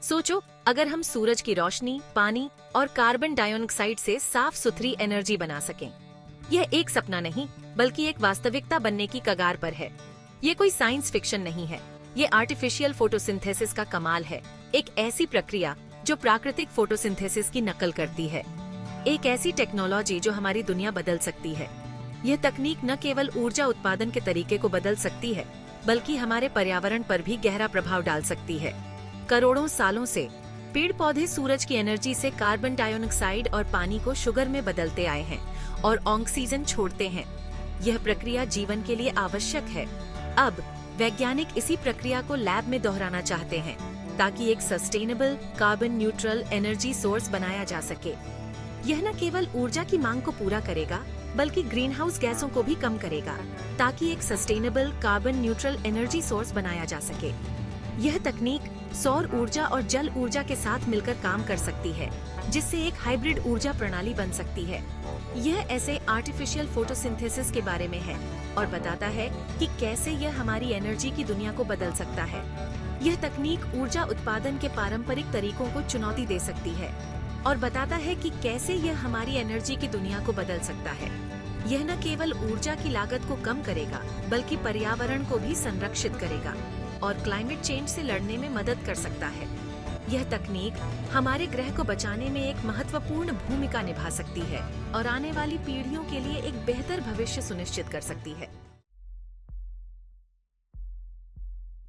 सोचो, अगर हम सूरज की रोशनी, पानी और कार्बन डाइऑक्साइड से साफ सुथरी एनर्जी बना सकें। यह एक सपना नहीं, बल्कि एक वास्तविकता बनने की कगार पर है। ये कोई साइंस फिक्शन नहीं है, ये आर्टिफिशियल फोटोसिंथेसिस का कमाल है। एक ऐसी प्रक्रिया जो प्राकृतिक फोटोसिंथेसिस की नकल करती है। एक ऐसी टेक्नोलॉजी जो हमारी दुनिया बदल सकती है। यह तकनीक न केवल ऊर्जा उत्पादन के तरीके को बदल सकती है, बल्कि हमारे पर्यावरण पर भी गहरा प्रभाव डाल सकती है। करोड़ों सालों से पेड़ पौधे सूरज की एनर्जी से कार्बन डाइऑक्साइड और पानी को शुगर में बदलते आए हैं और ऑक्सीजन छोड़ते हैं। यह प्रक्रिया जीवन के लिए आवश्यक है। अब वैज्ञानिक इसी प्रक्रिया को लैब में दोहराना चाहते हैं, ताकि एक sustainable carbon neutral energy source बनाया जा सके। यह न केवल ऊर्जा की मांग को पूरा करेगा, बल्कि ग्रीन हाउस गैसों को भी कम करेगा, ताकि एक sustainable carbon neutral energy source बनाया जा सके। यह तकनीक सौर ऊर्जा और जल ऊर्जा के साथ मिलकर काम कर सकती है, जिससे एक हाइब्रिड ऊर्जा प्रणाली बन सकती है। यह ऐसे आर्टिफिशियल फोटोसिंथेसिस के बारे में है और बताता है कि कैसे यह हमारी एनर्जी की दुनिया को बदल सकता है। यह तकनीक ऊर्जा उत्पादन के पारंपरिक तरीकों को चुनौती दे सकती है और बताता है कि कैसे यह हमारी एनर्जी की दुनिया को बदल सकता है। यह न केवल ऊर्जा की लागत को कम करेगा, बल्कि पर्यावरण को भी संरक्षित करेगा और क्लाइमेट चेंज से लड़ने में मदद कर सकता है। यह तकनीक हमारे ग्रह को बचाने में एक महत्वपूर्ण भूमिका निभा सकती है और आने वाली पीढ़ियों के लिए एक बेहतर भविष्य सुनिश्चित कर सकती है।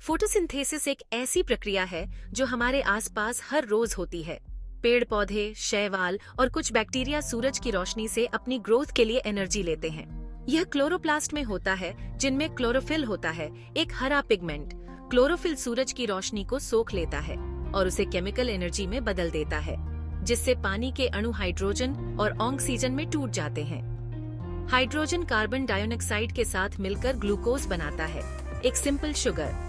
फोटोसिंथेसिस एक ऐसी प्रक्रिया है जो हमारे आसपास हर रोज होती है। पेड़ पौधे, शैवाल और कुछ बैक्टीरिया सूरज की रोशनी से अपनी ग्रोथ के लिए एनर्जी लेते हैं। यह क्लोरोप्लास्ट में होता है, जिनमें क्लोरोफिल होता है, एक हरा पिगमेंट। क्लोरोफिल सूरज की रोशनी को सोख लेता है और उसे केमिकल एनर्जी में बदल देता है, जिससे पानी के अणु हाइड्रोजन और ऑक्सीजन में टूट जाते हैं। हाइड्रोजन कार्बन डाइऑक्साइड के साथ मिलकर ग्लूकोज बनाता है, एक सिंपल शुगर।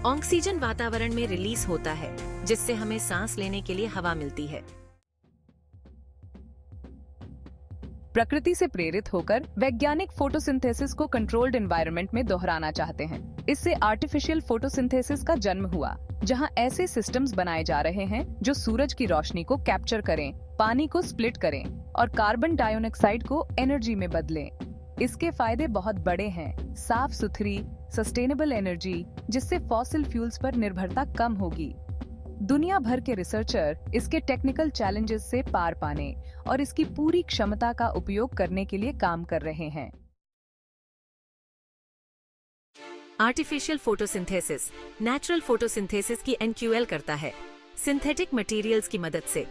ऑक्सीजन वातावरण में रिलीज होता है, जिससे हमें सांस लेने के लिए हवा मिलती है। प्रकृति से प्रेरित होकर वैज्ञानिक फोटोसिंथेसिस को कंट्रोल्ड एनवायरनमेंट में दोहराना चाहते हैं। इससे आर्टिफिशियल फोटोसिंथेसिस का जन्म हुआ, जहां ऐसे सिस्टम्स बनाए जा रहे हैं जो सूरज की रोशनी को कैप्चर करें, पानी को स्प्लिट करें और कार्बन डाइऑक्साइड को एनर्जी में बदलें। इसके फायदे बहुत बड़े हैं। साफ सुथरी, सस्टेनेबल एनर्जी, जिससे फॉसिल फ्यूल्स पर निर्भरता कम होगी। दुनिया भर के रिसर्चर इसके टेक्निकल चैलेंजेस से पार पाने और इसकी पूरी क्षमता का उपयोग करने के लिए काम कर रहे हैं। आर्टिफिशियल फोटोसिंथेसिस नेचुरल फोटोसिंथेसिस की एनक्यूएल करता है, सिंथेटिक मटेरियल्स की मदद से।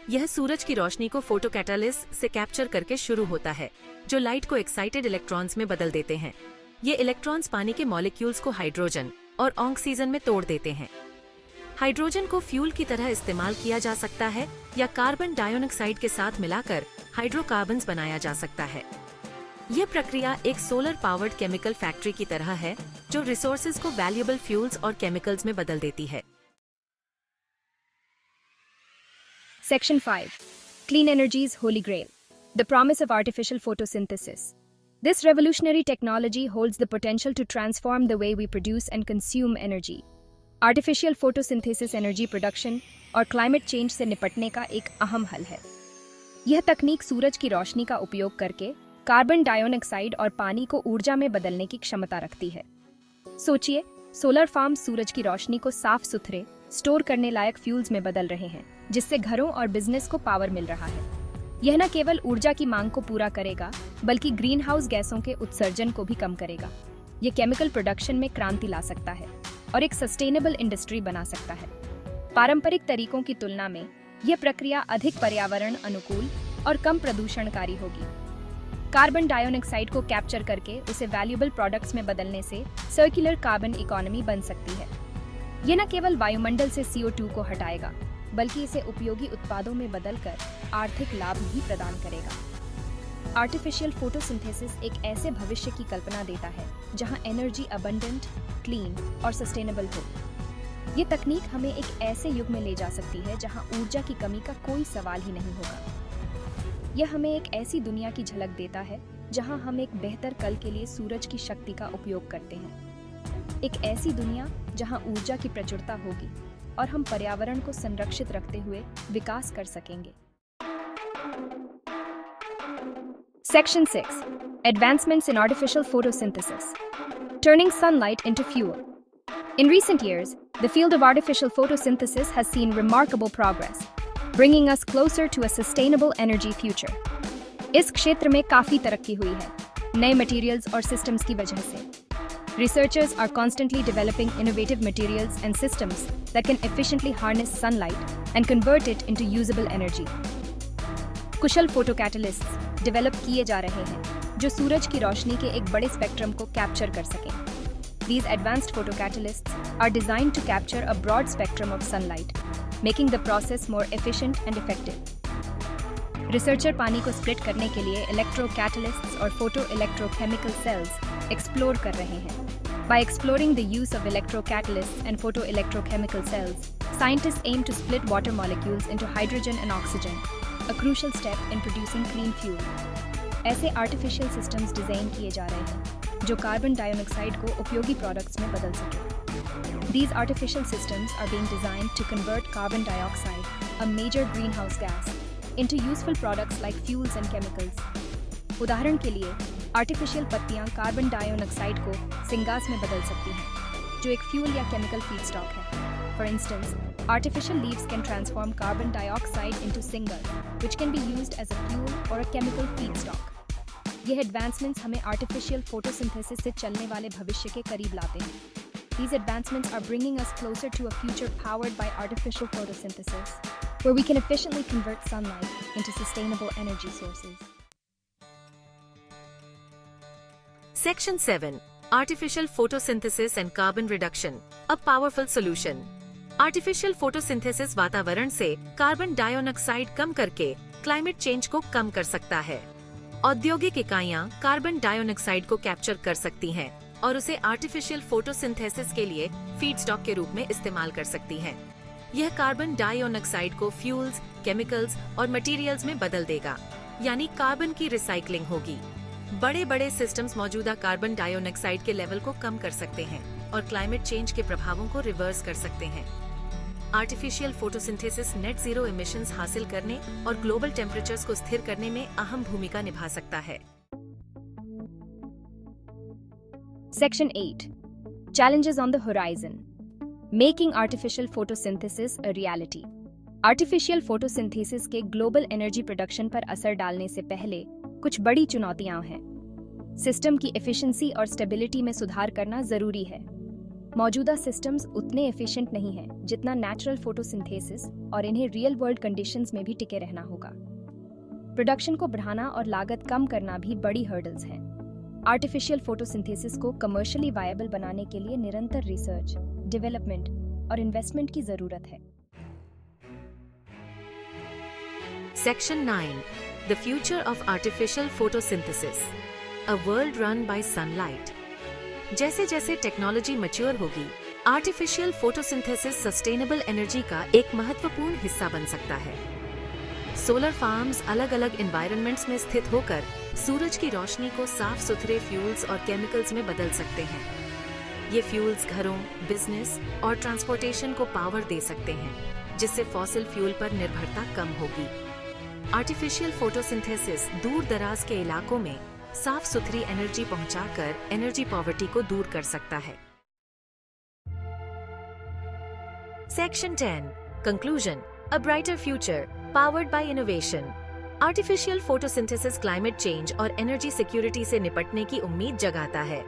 यह सूरज की रोशनी को फोटोकैटालिस्ट से कैप्चर करके शुरू होता है, जो लाइट को एक्साइटेड इलेक्ट्रॉन्स में बदल देते हैं। ये इलेक्ट्रॉन्स पानी के मॉलिक्यूल्स को हाइड्रोजन और ऑक्सीजन में तोड़ देते हैं। हाइड्रोजन को फ्यूल की तरह इस्तेमाल किया जा सकता है या कार्बन डाइऑक्साइड के साथ मिलाकर हाइड्रोकार्बन्स बनाया जा सकता है। यह प्रक्रिया एक सोलर पावर्ड केमिकल फैक्ट्री की तरह है, जो रिसोर्सेज को वैल्यूएबल फ्यूल्स और केमिकल्स में बदल देती है। Section 5. Clean Energy's Holy Grail. The Promise of Artificial Photosynthesis. This revolutionary technology holds the potential to transform the way we produce and consume energy. Artificial photosynthesis energy production और climate change से निपटने का एक अहम हल है। यह तकनीक सूरज की रोशनी का उपयोग करके कार्बन डाइऑक्साइड और पानी को ऊर्जा में बदलने की क्षमता रखती है। सोचिए, सोलर फार्म सूरज की रोशनी को साफ सुथरे, स्टोर करने लायक फ्यूल्स में बदल रहे हैं, जिससे घरों और बिजनेस को पावर मिल रहा है। यह न केवल ऊर्जा की मांग को पूरा करेगा, बल्कि ग्रीन हाउस गैसों के उत्सर्जन को भी कम करेगा। यह केमिकल प्रोडक्शन में क्रांति ला सकता है और एक सस्टेनेबल इंडस्ट्री बना सकता है। पारंपरिक तरीकों की तुलना में यह प्रक्रिया अधिक पर्यावरण अनुकूल और कम प्रदूषणकारी होगी। कार्बन डाइऑक्साइड को कैप्चर करके उसे वैल्यूएबल प्रोडक्ट्स में बदलने से सर्कुलर कार्बन इकोनॉमी बन सकती है। यह न केवल वायुमंडल से CO2 को हटाएगा, बल्कि इसे उपयोगी उत्पादों में बदलकर आर्थिक लाभ भी प्रदान करेगा। आर्टिफिशियल फोटोसिंथेसिस एक ऐसे भविष्य की कल्पना देता है जहां एनर्जी अबंडेंट, क्लीन और सस्टेनेबल हो। ये तकनीक हमें एक ऐसे युग में ले जा सकती है जहां ऊर्जा की कमी का कोई सवाल ही नहीं होगा। यह हमें एक ऐसी दुनिया की झलक देता है जहां हम एक बेहतर कल के लिए सूरज की शक्ति का उपयोग करते हैं। एक ऐसी दुनिया जहां ऊर्जा की प्रचुरता होगी और हम पर्यावरण को संरक्षित रखते हुए विकास कर सकेंगे। Section 6. Advancements in Artificial Photosynthesis. Turning sunlight into fuel. In recent years, the field of artificial photosynthesis has seen remarkable progress, bringing us closer to a sustainable energy future. इस क्षेत्र में काफी तरक्की हुई है, नए materials और systems की वजह से। Researchers are constantly developing innovative materials and systems that can efficiently harness sunlight and convert it into usable energy. कुशल फोटोकैटलिस्ट्स डेवलप किए जा रहे हैं जो सूरज की रोशनी के एक बड़े स्पेक्ट्रम को कैप्चर कर सकें। These advanced photocatalysts are designed to capture a broad spectrum of sunlight, making the process more efficient and effective. Researcher पानी को स्प्लिट करने के लिए इलेक्ट्रोकैटलिस्ट्स और फोटोइलेक्ट्रोकेमिकल सेल्स एक्सप्लोर कर रहे हैं। By exploring the use of electrocatalysts and photoelectrochemical cells, scientists aim to split water molecules into hydrogen and oxygen, a crucial step in producing clean fuel. ऐसे आर्टिफिशियल सिस्टम्स डिजाइन किए जा रहे हैं जो carbon dioxide को उपयोगी products में बदल सके। These artificial systems are being designed to convert carbon dioxide, a major greenhouse gas, into useful products like fuels and chemicals. उदाहरण के लिए, आर्टिफिशियल पत्तियां कार्बन डाइऑक्साइड को सिंगास में बदल सकती हैं, जो एक फ्यूल या केमिकल फीडस्टॉक है। For instance, artificial leaves can transform carbon dioxide into syngas, which can be used as a fuel or a chemical feedstock. यह advancements हमें artificial photosynthesis से चलने वाले भविष्य के करीब लाते हैं। These advancements are bringing us closer to a future powered by artificial photosynthesis, where we can efficiently convert sunlight into sustainable energy sources. Section 7. Artificial photosynthesis and carbon reduction, a powerful solution. Artificial photosynthesis वातावरण से carbon dioxide कम करके climate change को कम कर सकता है। औद्योगिक इकाइयां carbon dioxide को कैप्चर कर सकती हैं और उसे आर्टिफिशियल फोटोसिंथेसिस के लिए फीडस्टॉक के रूप में इस्तेमाल कर सकती हैं। यह कार्बन डाइऑक्साइड को फ्यूल्स, केमिकल्स और मटेरियल्स में बदल देगा, यानी कार्बन की रिसाइकलिंग होगी। बड़े-बड़े सिस्टम्स मौजूदा कार्बन डाइऑक्साइड के लेवल को कम कर सकते हैं और क्लाइमेट चेंज के प्रभावों को रिवर्स कर सकते हैं। Artificial photosynthesis net zero emissions हासिल करने और ग्लोबल टेम्परेचर्स को स्थिर करने में अहम भूमिका निभा सकता है। Section 8. Challenges on the horizon. Making artificial photosynthesis a reality. Artificial photosynthesis के ग्लोबल एनर्जी प्रोडक्शन पर असर डालने से पहले कुछ बड़ी चुनौतियां हैं। सिस्टम की एफिशिएंसी और स्टेबिलिटी में सुधार करना जरूरी है। मौजूदा सिस्टम्स उतने एफिशिएंट नहीं हैं जितना नेचुरल फोटोसिंथेसिस और इन्हें रियल वर्ल्ड कंडीशंस में भी टिके रहना होगा। प्रोडक्शन को बढ़ाना और लागत कम करना भी बड़ी हर्डल्स हैं। आर्टिफिशियल फोटोसिंथेसिस को कमर्शियली वायबल बनाने के लिए निरंतर रिसर्च, डेवलपमेंट और इन्वेस्टमेंट की जरूरत है। Section 9. The future of artificial photosynthesis. A world run by sunlight. जैसे जैसे टेक्नोलॉजी मैच्योर होगी, आर्टिफिशियल फोटोसिंथेसिस सस्टेनेबल एनर्जी का एक महत्वपूर्ण हिस्सा बन सकता है। सोलर फार्म्स अलग अलग एनवायरनमेंट्स में स्थित होकर सूरज की रोशनी को साफ सुथरे फ्यूल्स और केमिकल्स में बदल सकते हैं। ये फ्यूल्स घरों, बिजनेस और ट्रांसपोर्टेशन को पावर दे सकते हैं, जिससे फॉसिल फ्यूल पर निर्भरता कम होगी। आर्टिफिशियल फोटोसिंथेसिस दूर दराज के इलाकों में साफ सुथरी एनर्जी पहुंचाकर एनर्जी पॉवर्टी को दूर कर सकता है। Section 10. Conclusion. A brighter future, powered by innovation. Artificial photosynthesis climate change और एनर्जी सिक्योरिटी से निपटने की उम्मीद जगाता है।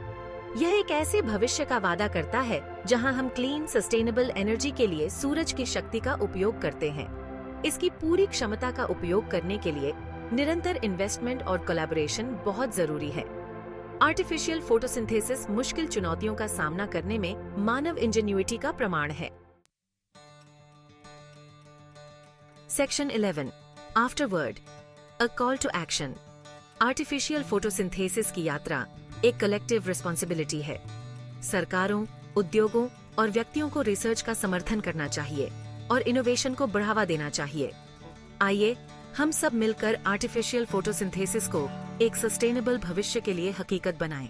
यह एक ऐसे भविष्य का वादा करता है जहां हम क्लीन, सस्टेनेबल एनर्जी के लिए सूरज की शक्ति का उपयोग करते हैं। इसकी पूरी क्षमता का उपयोग करने के लिए निरंतर इन्वेस्टमेंट और कोलैबोरेशन बहुत जरूरी है। आर्टिफिशियल फोटोसिंथेसिस मुश्किल चुनौतियों का सामना करने में मानव इंजेन्युइटी का प्रमाण है। Section 11. Afterward. A call to action. Artificial photosynthesis की यात्रा एक कलेक्टिव रिस्पॉन्सिबिलिटी है। सरकारों, उद्योगों और व्यक्तियों को रिसर्च का समर्थन करना चाहिए और इनोवेशन को बढ़ावा देना चाहिए। आइए हम सब मिलकर आर्टिफिशियल फोटोसिंथेसिस को एक सस्टेनेबल भविष्य के लिए हकीकत बनाएं।